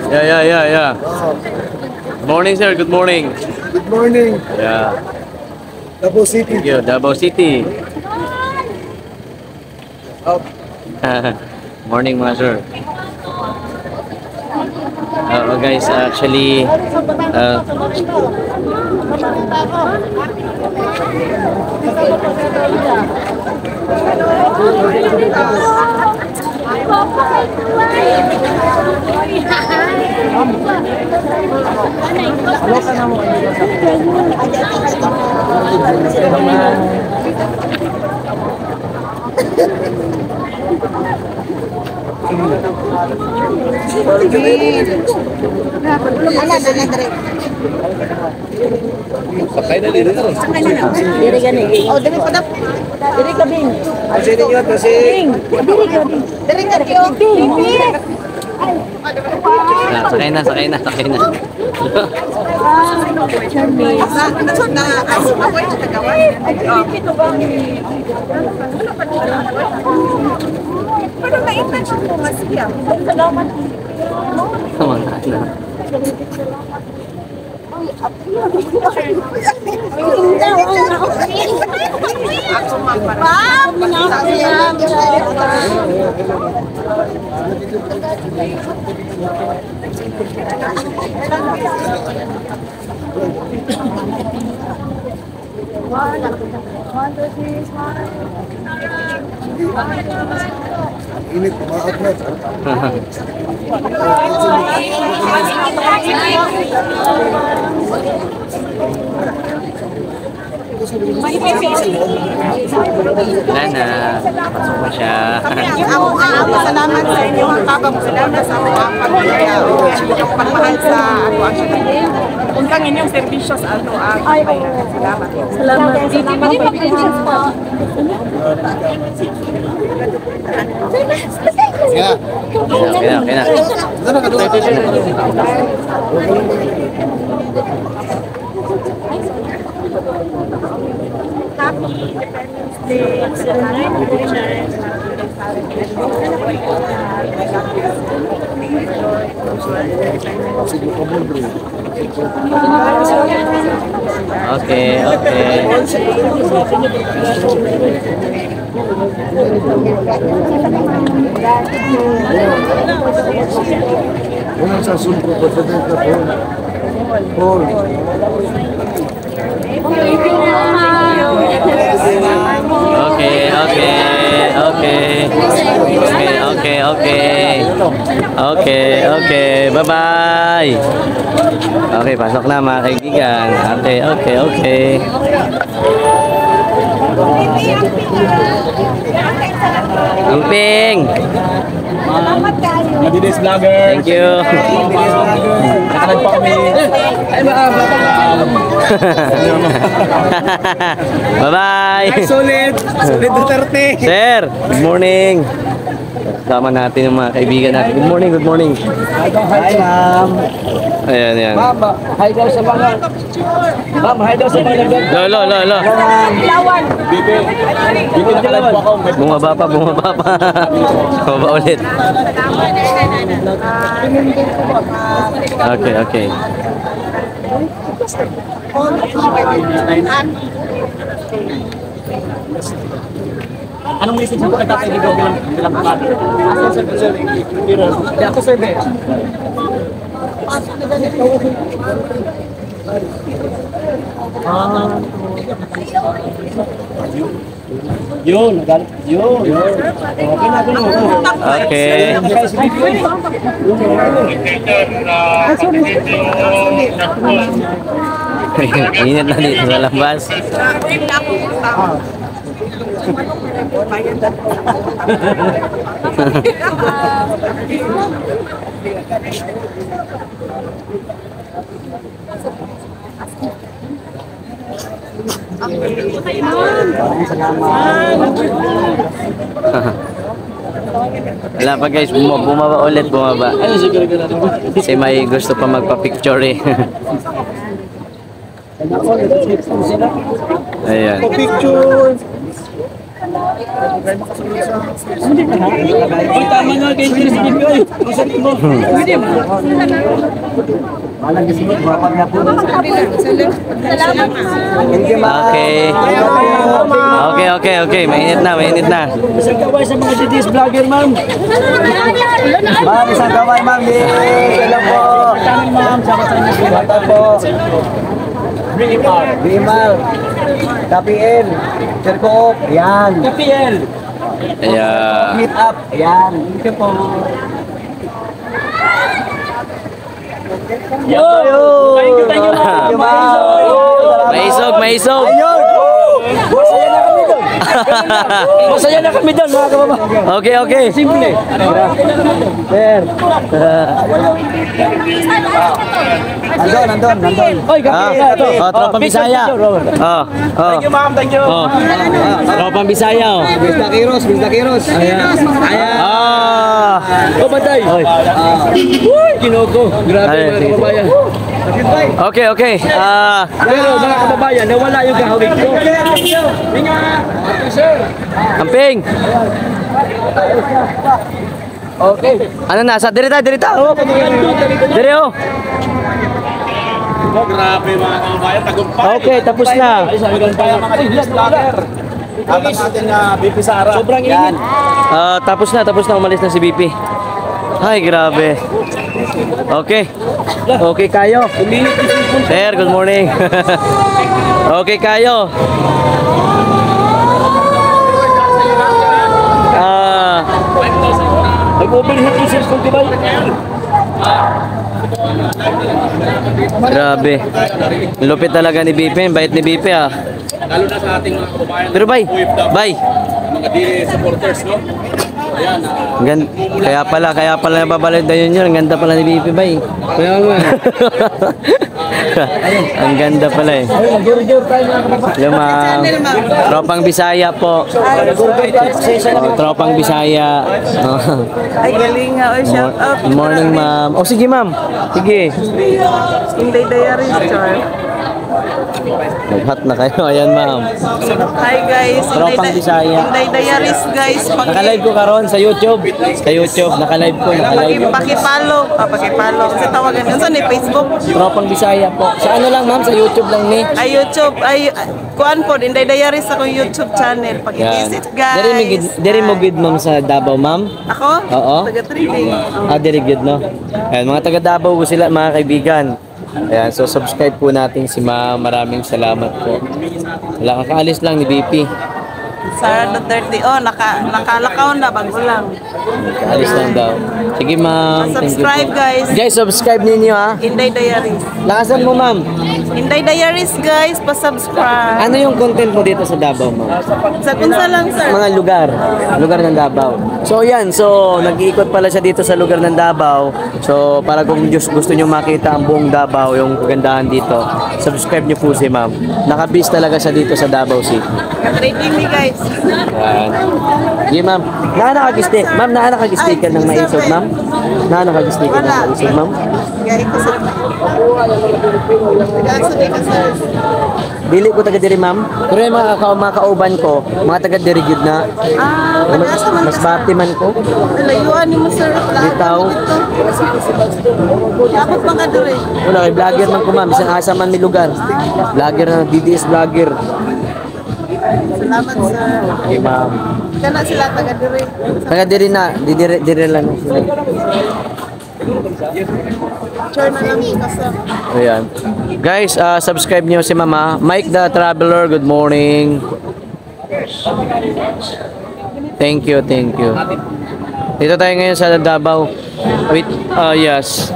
Yeah. Good morning, sir. Good morning. Good morning, Yeah. Davao City. Thank you. Davao City. Morning, mga sir. Guys, actually, Sakay na dito. Diri gani. Oh, diri pa dap. Diri ka bin. Kasi din yun kasi. Diri ka bin. Diri ka bin. sakay na. Init, maat na. Nana, pasok mo siya. Salamat sa inyo ang tabang salamat sa mga pamilya o inyong pagmahal sa ako ang kung inyong serbisyo sa ato ang salamat. Salamat. Hindi pa po. Kaya. Okay. Unang sa sulpo pa sa dito po. Okay. Bye-bye. Okay, pasok na mga kaibigan. Okay. Amping. Madilis vlogger. Thank you. Nakalag pa kami. Ay, Bye-bye. Sulit Duterte. Sir, good morning. Kasama natin yung mga kaibigan natin. Good morning. Hi, ma'am. Ayan. Ma'am, hi daw sa mga. Ma'am, hi daw sa mga. Lo. Bibi nakalag pa ako. Bumaba pa. Bumaba ulit. Okay. Anong message mo kay Tatay Digong bilang pagkakit? Hindi ako sir, be. Yun. Okay. Init na dito sa labas. Bayan na. Wala pa guys, bumaba ulit, bumaba. Kasi may gusto pa magpa-picture eh. Ayan. Picture. Uy, tama nga kayo si Bibi. Uy, masarap mo. Pwede mo. Okay. Mainit na. Isang kaway sa mga DDS vlogger, ma'am. Ma'am, isang kaway, ma'am. Hello po. Tanong, ma'am. Sama sa inyo. Bata po. Brimar. Bimal. KPN. Circo. Yan. KPL. Ayan. Meet up. Yan. Ito po. Yo! Thank you, ma'am. Maisog. Ayun. Masaya na kami doon, mga kababayan. Okay. Simple. Sir. Nandun. Oy, kape. Tropang Bisaya. Thank you, ma'am. Thank you. Tropang Bisaya. Mr. Kiros. Ayan. Oh, bantay. Uy, Ginoko. Grabe, Ay, mga sige. kababayan. Okay. Pero, mga kababayan, nawala yung kahawig ko. Amping. Okay. Ano na? Sa dirita. Dire oh. Grabe mga kababayan, tagumpay. Okay, tapos na. Mga DDS vlogger. Habang ating BP Sara. Sobrang init. Tapos na. Umalis na si BP. Ay, grabe. Okay kayo. Sir, good morning. Okay kayo. Nag-overheat yung cellphone, di ba? Grabe. Lupit talaga ni BP. Bait ni BP ah. Lalo na sa ating mga kababayan. Pero bay. Mga DD supporters, no? Ayan, Kaya pala nababalad na yun. Ang ganda pala ni BP bay. Kaya nga. Ang ganda pala eh. Nag-gurgur tayo, mga kababayan. Hello ma'am. Tropang Bisaya po. Tropang Bisaya. Ay, galing nga. Oy, shout out. Good morning ma'am. Oh sige ma'am. Sige. Inday Diaries, Char. Nag-hot na kayo. Ayan ma'am. Hi guys. Tropang Bisaya. Inday Diaries guys. Naka-live ko karon sa YouTube. Naka-live ko. Pakipalo. Pakipalo. Kasi tawagan yun. Saan ni Facebook? Tropang Bisaya po. Sa ano lang ma'am? Sa YouTube lang ni. Ay, YouTube. Ay, kuan po. Inday Diaries akong YouTube channel. Yan. Pag-visit guys. Diri mo good ma'am sa Davao ma'am. Ako? Oo. Taga-trading. Diri good no. Ayan, mga taga Davao ko sila mga kaibigan. Ayan, so subscribe po natin si ma'am. Maraming salamat po. Wala kakaalis lang ni BP. Sara Duterte. Oh, nakalakaw na. Bago lang. Alis lang daw. Sige ma'am. Thank you Subscribe po. guys. Guys, subscribe ninyo ha. Inday Diaries. Lakasan mo ma'am. Inday Diaries guys. Pa-subscribe. Ano yung content mo dito sa Davao ma'am? Sa kunsa lang sir. Mga lugar ng Davao. So yan, nag-iikot pala siya dito sa lugar ng Davao. So para kung gusto nyo makita ang buong Davao, yung kagandahan dito, subscribe nyo po si ma'am. Nakabis talaga siya dito sa Davao City. Trading ni guys. Yan. Sige ma'am. Nakakag-stick. Ma'am, nakakag-stick ka ng maisog ma'am? Nakakag-stick ka ng maisog ma'am? Gaya ko sir. Taga-asali ka sir. Dili ko taga diri ma'am. Pero yung mga kauban ko, mga taga diri gyud na. Taga-asa man Mas ka sir. bati man ko. Layuan ni mo sir. Bitaw. Dapat mga dure. Wala kay vlogger man ko ma'am, isang asa man mi lugar. Vlogger na DDS vlogger. Salamat sir. Okay ma'am. Kana sila taga-dure. Taga diri na, dire lang sila. Char na lang ka sir. Ayan. Guys, subscribe niyo si Mama Mike the Traveler. Good morning. Thank you. Dito tayo ngayon sa Davao. Wait, yes.